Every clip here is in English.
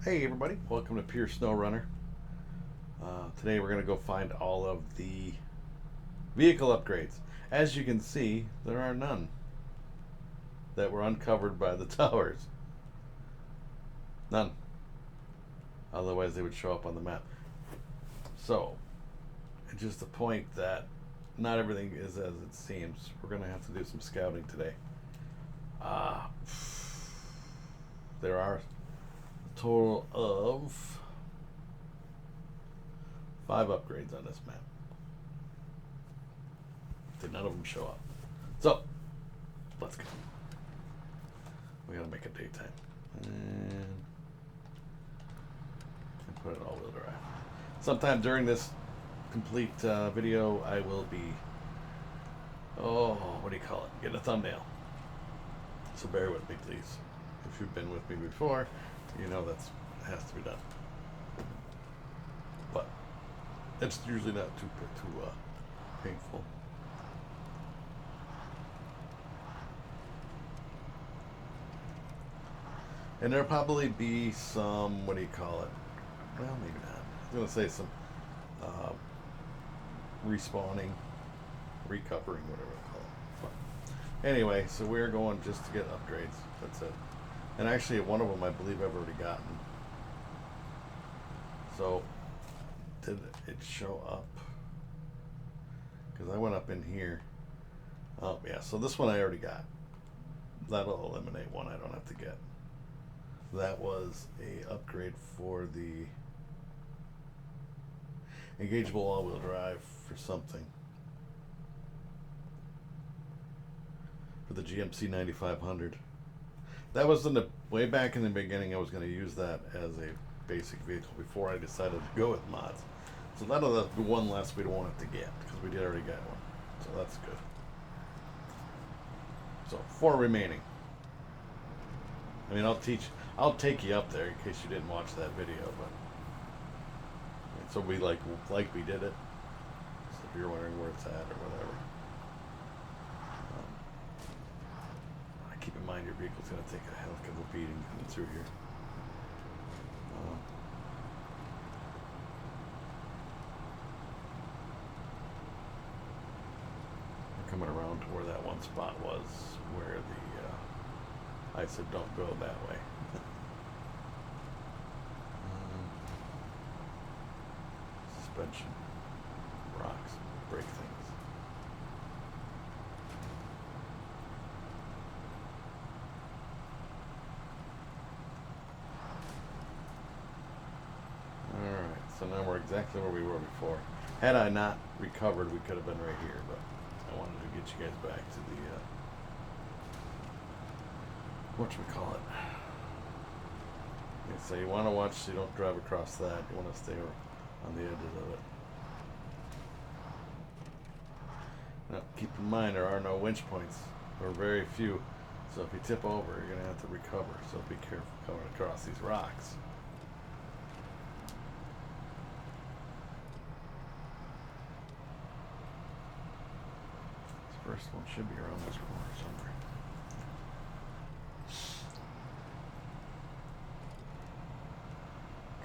Hey everybody, welcome to Pure Snowrunner. Today we're going to go find all of the vehicle upgrades. As you can see, there are none that were uncovered by the towers. None. Otherwise they would show up on the map. So, it's just the point that not everything is as it seems. We're going to have to do some scouting today. Uh, there are a total of 5 upgrades on this map. Did none of them show up. So, let's go. We gotta make it daytime. And put it all-wheel drive. Sometime during this complete video, I will be, what do you call it? Get a thumbnail. So bear with me, please. If you've been with me before, you know that has to be done. But it's usually not too painful. And there'll probably be some, what do you call it? Well, maybe not. I was going to say some respawning, recovering, whatever they call it. But anyway, so we're going just to get upgrades. That's it. And actually, one of them I believe I've already gotten. So, did it show up? Because I went up in here. Oh, yeah. So this one I already got. That'll eliminate one I don't have to get. That was a upgrade for the engageable all-wheel drive for something. For the GMC 9500. That was in the way back in the beginning. I was going to use that as a basic vehicle before I decided to go with mods. So that'll be one less we don't want it to get because we did already get one. So that's good. So 4 remaining. I mean, I'll take you up there in case you didn't watch that video, but so we like we did it. So if you're wondering where it's at or whatever, keep in mind your vehicle's going to take a hell of a beating coming through here. We're coming around to where that one spot was, where the I said don't go that way. Suspension, rocks, break things. Alright, so now we're exactly where we were before. Had I not recovered, we could have been right here, but I wanted to get you guys back to the, whatchamacallit. Yeah, so you want to watch so you don't drive across that. You want to stay on the edges of it. Now, keep in mind there are no winch points, or very few. So if you tip over, you're going to have to recover. So be careful coming across these rocks. This first one should be around this corner somewhere.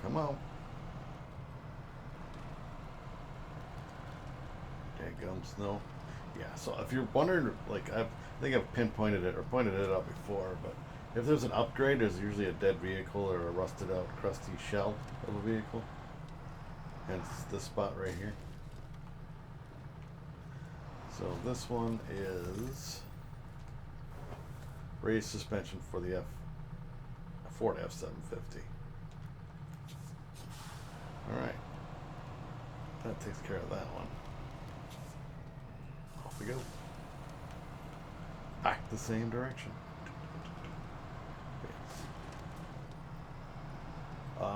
Come on. Daggum snow. Yeah, so if you're wondering, like, I think I've pinpointed it or pointed it out before, but if there's an upgrade, there's usually a dead vehicle or a rusted out, crusty shell of a vehicle. Hence this spot right here. So this one is raised suspension for the Ford F-750. Alright. That takes care of that one. Off we go. Back the same direction.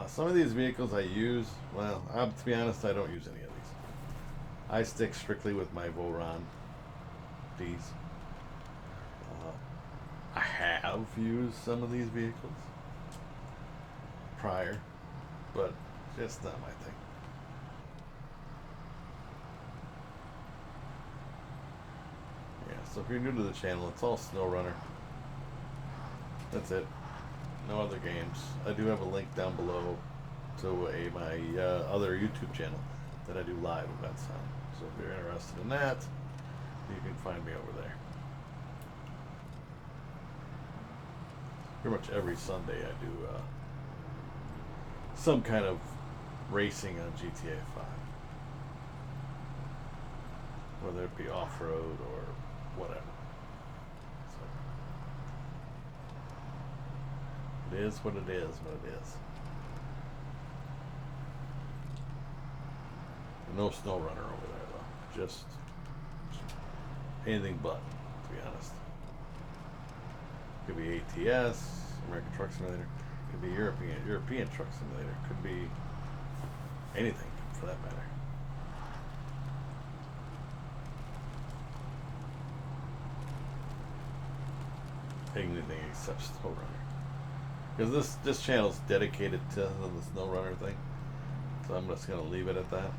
Some of these vehicles I use, well, to be honest, I don't use any of these. I stick strictly with my Voron Ds. I have used some of these vehicles prior, but just not my thing. Yeah, so if you're new to the channel, it's all Snowrunner. That's it. No other games. I do have a link down below to my other YouTube channel that I do live events on. So if you're interested in that, you can find me over there. Pretty much every Sunday I do some kind of racing on GTA 5. Whether it be off-road or whatever. So, it is what it is, No Snowrunner over there, though. Just anything but, to be honest. Could be ATS, American Truck Simulator. Could be European Truck Simulator. Could be anything, for that matter. Anything except Snowrunner. Because this channel is dedicated to the Snowrunner thing. So I'm just going to leave it at that.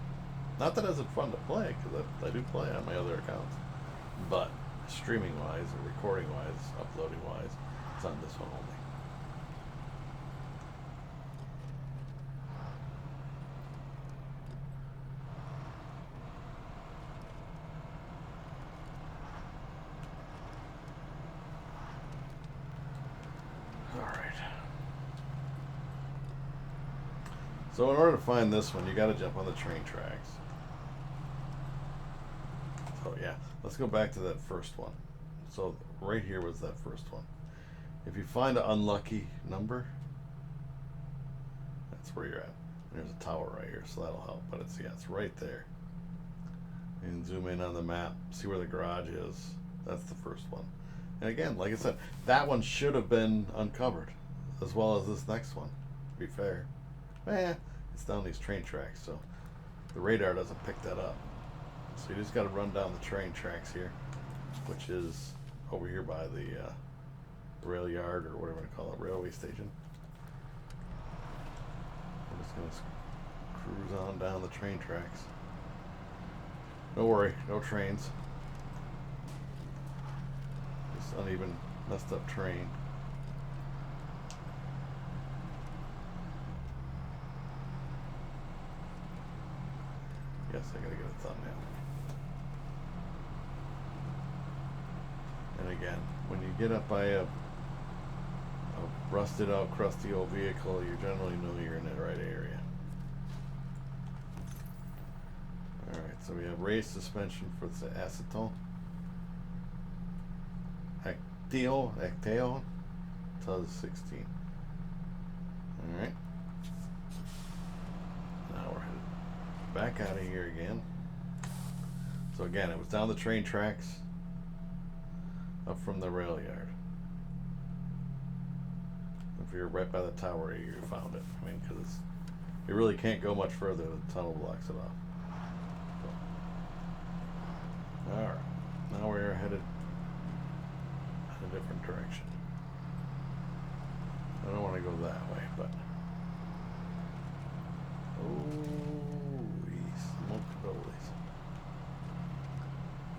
Not that it isn't fun to play, because I do play on my other accounts. But streaming wise, or recording wise, uploading wise, it's on this one only. So in order to find this one, you got to jump on the train tracks. So yeah, let's go back to that first one. So right here was that first one. If you find an unlucky number, that's where you're at. There's a tower right here, so that'll help. But it's right there. You can zoom in on the map, see where the garage is. That's the first one. And again, like I said, that one should have been uncovered, as well as this next one, to be fair. It's down these train tracks, so the radar doesn't pick that up. So you just got to run down the train tracks here, which is over here by the rail yard, or whatever you call it, railway station. I'm just going to cruise on down the train tracks. Don't worry, no trains. Just uneven, messed up train. Yes, I gotta get a thumbnail. And again, when you get up by a rusted out, crusty old vehicle, you generally know you're in the right area. Alright, so we have raised suspension for the acetone. Acteo, TUS 16. Alright. Now we're headed back out of here again. So again, it was down the train tracks, up from the rail yard. If you're right by the tower, you found it. I mean, because you really can't go much further. The tunnel blocks it off. So. All right, now we're headed in a different direction. I don't want to go that way, but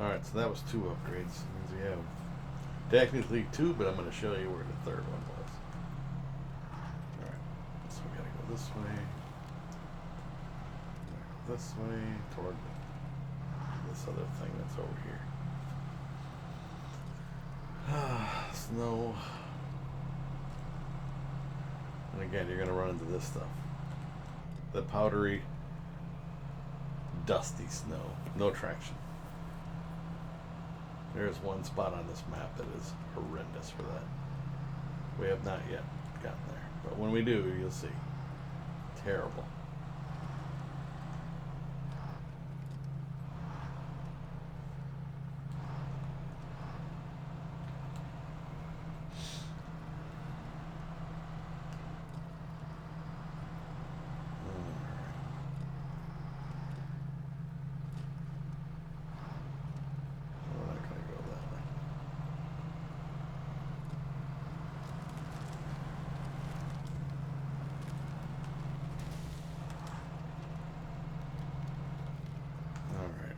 alright, so that was 2 upgrades. That means we have technically 2, but I'm going to show you where the third one was. Alright, so we got to go this way. This way toward this other thing that's over here. Snow. And again, you're going to run into this stuff. The powdery, dusty snow. No traction. There's one spot on this map that is horrendous for that. We have not yet gotten there. But when we do, you'll see. Terrible.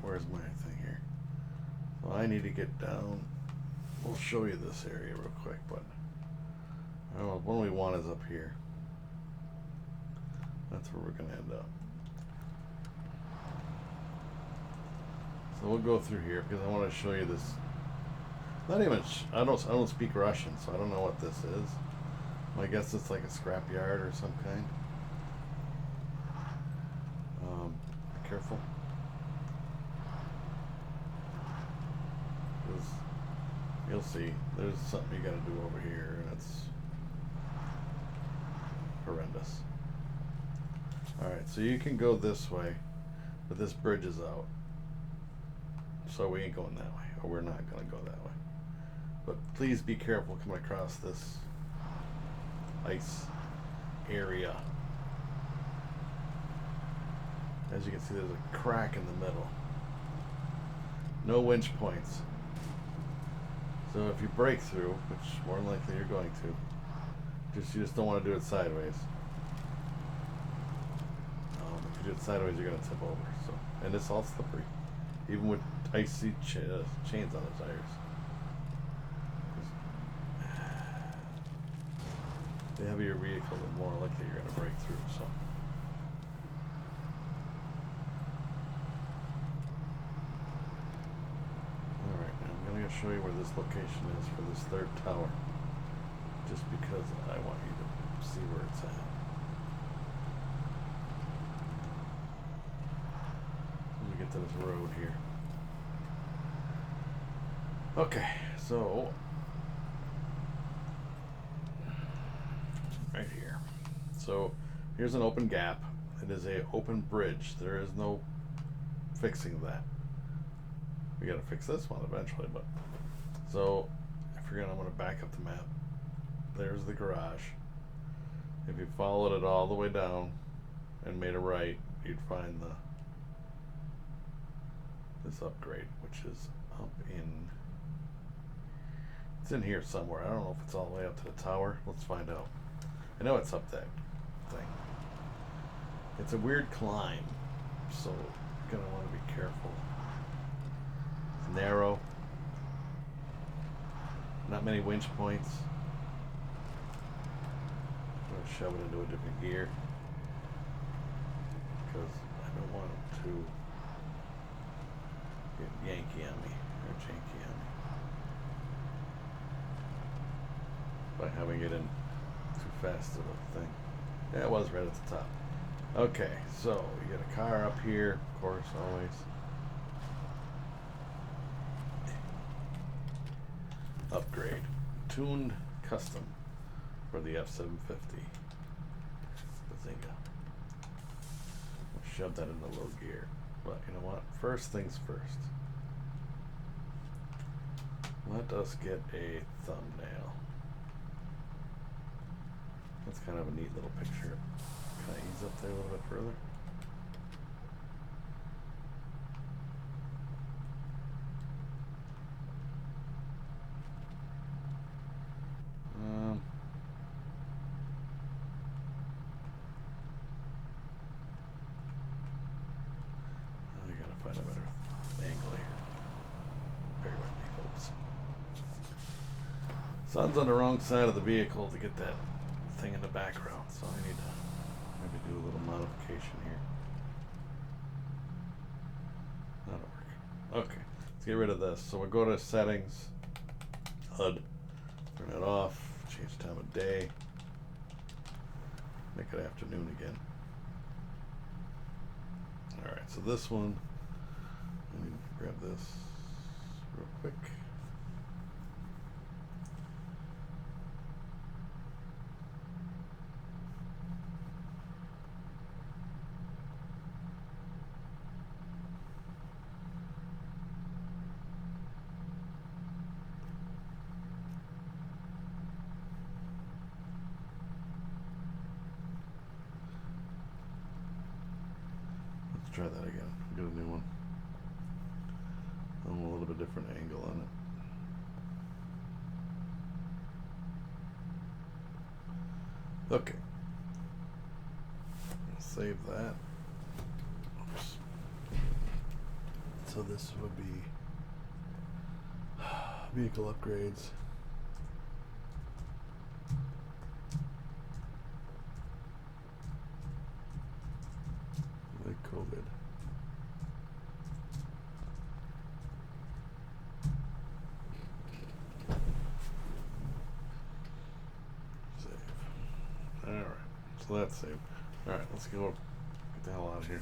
Where's my thing here? Well, I need to get down. We'll show you this area real quick, but Oh, one we want is up here. That's where we're gonna end up. So we'll go through here because I want to show you this. Not even. I don't speak Russian, so I don't know what this is. I guess it's like a scrap yard or some kind. Be careful. Because you'll see, there's something you got to do over here, and it's horrendous. Alright, so you can go this way, but this bridge is out. So we ain't going that way, or we're not going to go that way. But please be careful coming across this ice area. As you can see, there's a crack in the middle. No winch points. So if you break through, which more than likely you're going to, you just don't want to do it sideways. If you do it sideways, you're going to tip over. So, and it's all slippery, even with icy chains on the tires. The heavier your vehicle, the more likely you're going to break through. So. Alright, now I'm going to show you where this location is for this third tower. Just because I want you to see where it's at. Let me get to this road here. Okay, so right here. So here's an open gap. It is a open bridge. There is no fixing that. We gotta fix this one eventually, but so if you're gonna, I'm gonna back up the map. There's the garage. If you followed it all the way down and made a right, you'd find this upgrade, which is up in. It's in here somewhere. I don't know if it's all the way up to the tower. Let's find out. I know it's up that thing. It's a weird climb, so you're gonna want to be careful. It's narrow. Not many winch points. I'm gonna shove it into a different gear because I don't want it to get Yankee on me or janky on me by having it in too fast of a thing. Yeah, it was right at the top. Okay, so you got a car up here, of course, always. Upgrade. Tuned custom for the F-750. Bazinga. We'll shove that into low gear. But you know what? First things first. Let us get a thumbnail. That's kind of a neat little picture. Can I ease up there a little bit further? I gotta find a better angle here. Bear with me, folks. Sun's on the wrong side of the vehicle to get that thing in the background, so I need to maybe do a little modification here. That'll work. Okay, let's get rid of this. So we'll go to settings, HUD, turn it off, change time of day, make it afternoon again. Alright, so this one, let me grab this real quick. Try that again. Get a new one. A little bit different angle on it. Okay. Save that. Oops. So this would be vehicle upgrades. So that's saved. Alright, let's go get the hell out of here.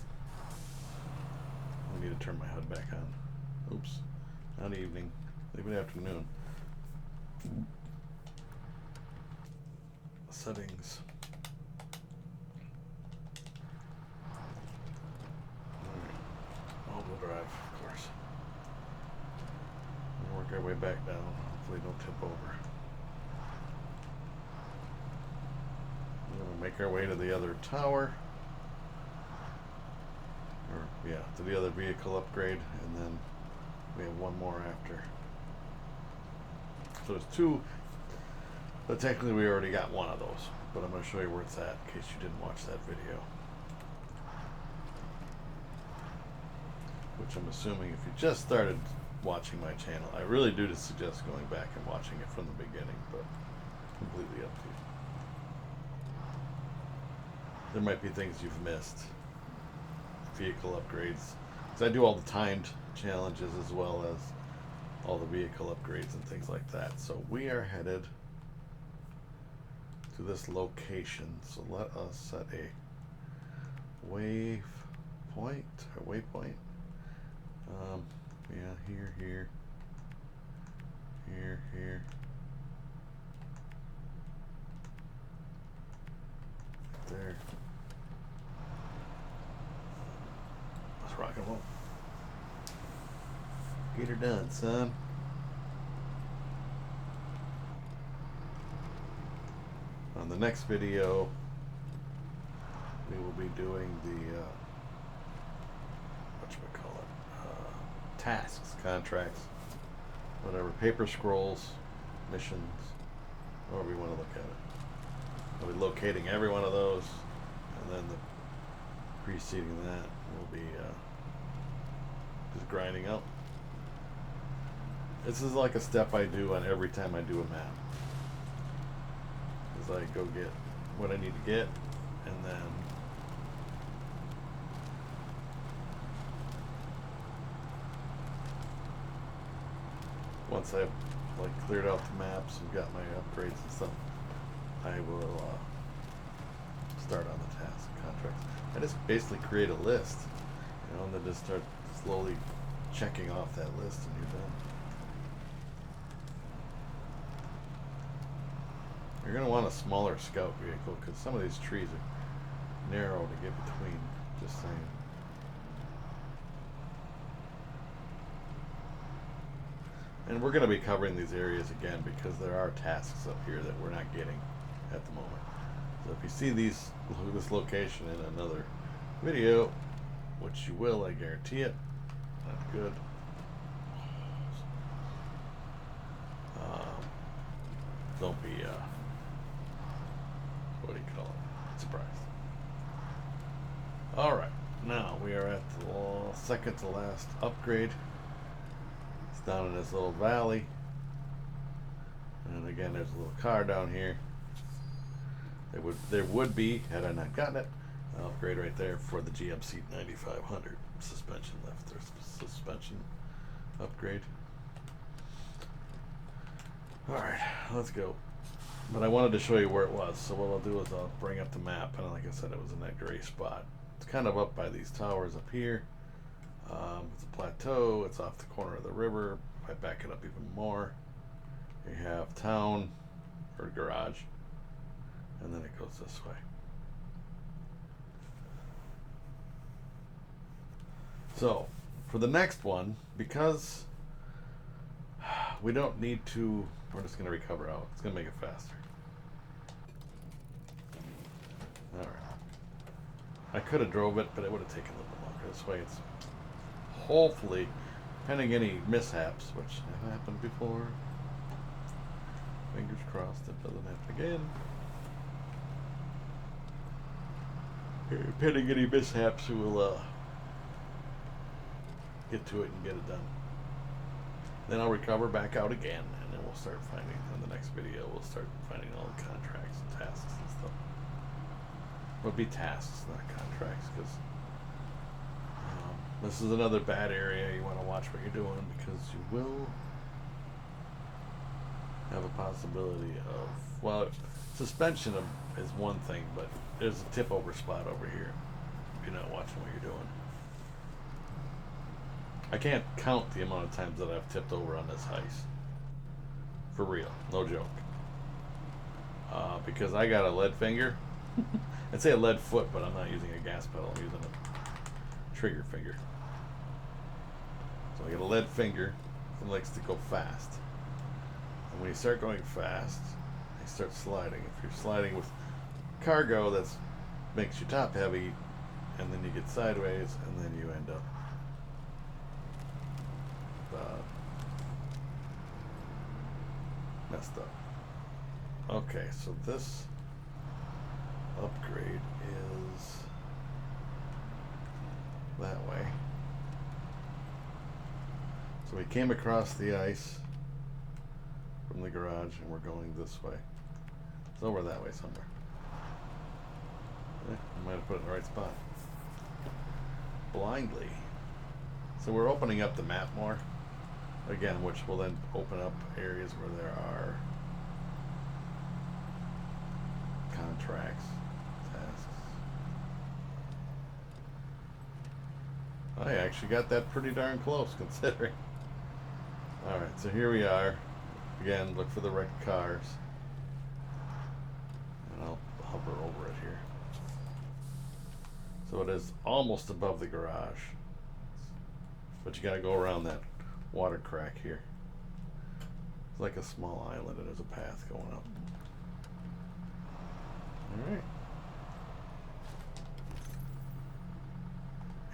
I need to turn my HUD back on. Oops. Not evening. Even afternoon. Settings. Alright. All-wheel drive, of course. We'll work our way back down. Hopefully don't tip over. We'll make our way to the other tower. Or, yeah, to the other vehicle upgrade, and then we have one more after. So there's two, but technically we already got one of those. But I'm going to show you where it's at in case you didn't watch that video. Which I'm assuming if you just started watching my channel, I really do suggest going back and watching it from the beginning, but completely up to you. There might be things you've missed. Vehicle upgrades. So I do all the timed challenges as well as all the vehicle upgrades and things like that. So we are headed to this location. So let us set a waypoint. Yeah, here. There. Let's rock and roll. Get her done, son. On the next video, we will be doing the tasks, contracts, whatever, paper scrolls, missions, however you want to look at it. We'll be locating every one of those, and then the preceding that will be just grinding up. This is like a step I do on every time I do a map. As I go get what I need to get, and then once I've like cleared out the maps and got my upgrades and stuff, I will start on the task contracts. I just basically create a list, and then just start slowly checking off that list, and you're done. You're going to want a smaller scout vehicle because some of these trees are narrow to get between, just saying. And we're going to be covering these areas again because there are tasks up here that we're not getting at the moment. So if you see this location in another video, which you will, I guarantee it, not good. Don't be, what do you call it? Surprised. Alright, now we are at the second to last upgrade. It's down in this little valley. And again, there's a little car down here. There would be, had I not gotten it, an upgrade right there for the GMC 9500 suspension lift or suspension upgrade. Alright, let's go. But I wanted to show you where it was, so what I'll do is I'll bring up the map, and like I said, it was in that gray spot. It's kind of up by these towers up here. It's a plateau, it's off the corner of the river. If I back it up even more, you have town, or garage, and then it goes this way. So, for the next one, because we don't need to, we're just going to recover out. It's going to make it faster. Alright. I could have drove it, but it would have taken a little bit longer. This way it's hopefully, pending any mishaps, which have happened before. Fingers crossed it doesn't happen again. Pending any mishaps, we will get to it and get it done. Then I'll recover back out again, and then we'll start finding, in the next video, we'll start finding all the contracts and tasks and stuff. It'll be tasks, not contracts, because this is another bad area. You want to watch what you're doing, because you will have a possibility of, well, Suspension is one thing, but there's a tip over spot over here if you're not watching what you're doing. I can't count the amount of times that I've tipped over on this ice. For real, no joke. Because I got a lead finger. I'd say a lead foot, but I'm not using a gas pedal. I'm using a trigger finger. So I get a lead finger. It likes to go fast. And when you start going fast, you start sliding. If you're sliding with cargo, that makes your top heavy, and then you get sideways, and then you end up messed up. Okay, so this upgrade is that way. So we came across the ice from the garage and we're going this way. It's over that way somewhere. I might have put it in the right spot. Blindly. So we're opening up the map more. Again, which will then open up areas where there are contracts, tasks. I actually got that pretty darn close considering. Alright, so here we are. Again, look for the wrecked cars. And I'll hover over it here. So it is almost above the garage. But you gotta go around that water crack here. It's like a small island and there's a path going up. Alright.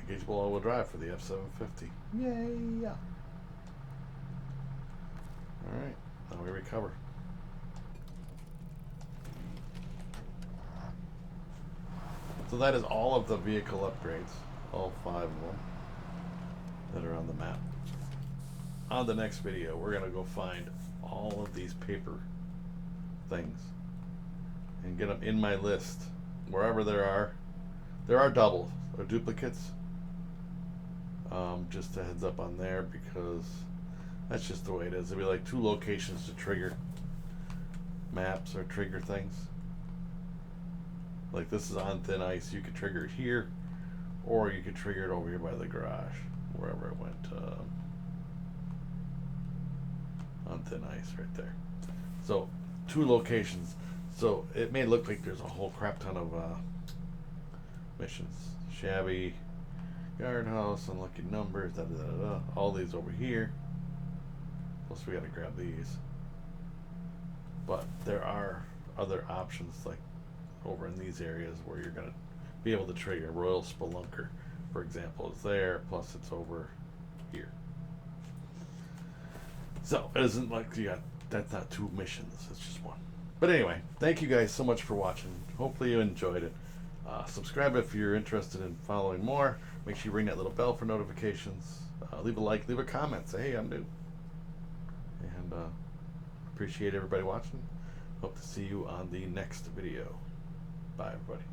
Engageable all-wheel drive for the F750. Yay! Alright, now we recover. So that is all of the vehicle upgrades, all 5 of them that are on the map. On the next video, we're going to go find all of these paper things and get them in my list wherever there are. There are doubles or duplicates. Just a heads up on there because that's just the way it is. There'll be like 2 locations to trigger maps or trigger things. Like this is on thin ice. You could trigger it here, or you could trigger it over here by the garage, wherever it went. On thin ice right there. So 2 locations. So it may look like there's a whole crap ton of missions. Shabby, guardhouse, unlucky numbers, da da da da. All these over here. Plus we gotta grab these. But there are other options like over in these areas where you're gonna be able to trigger. Royal Spelunker, for example, is there. Plus it's over here. So it isn't like you got, that's not 2 missions, it's just 1. But anyway, thank you guys so much for watching. Hopefully you enjoyed it. Subscribe if you're interested in following more. Make sure you ring that little bell for notifications. Leave a like, leave a comment, say hey, I'm new. And appreciate everybody watching. Hope to see you on the next video. Bye everybody.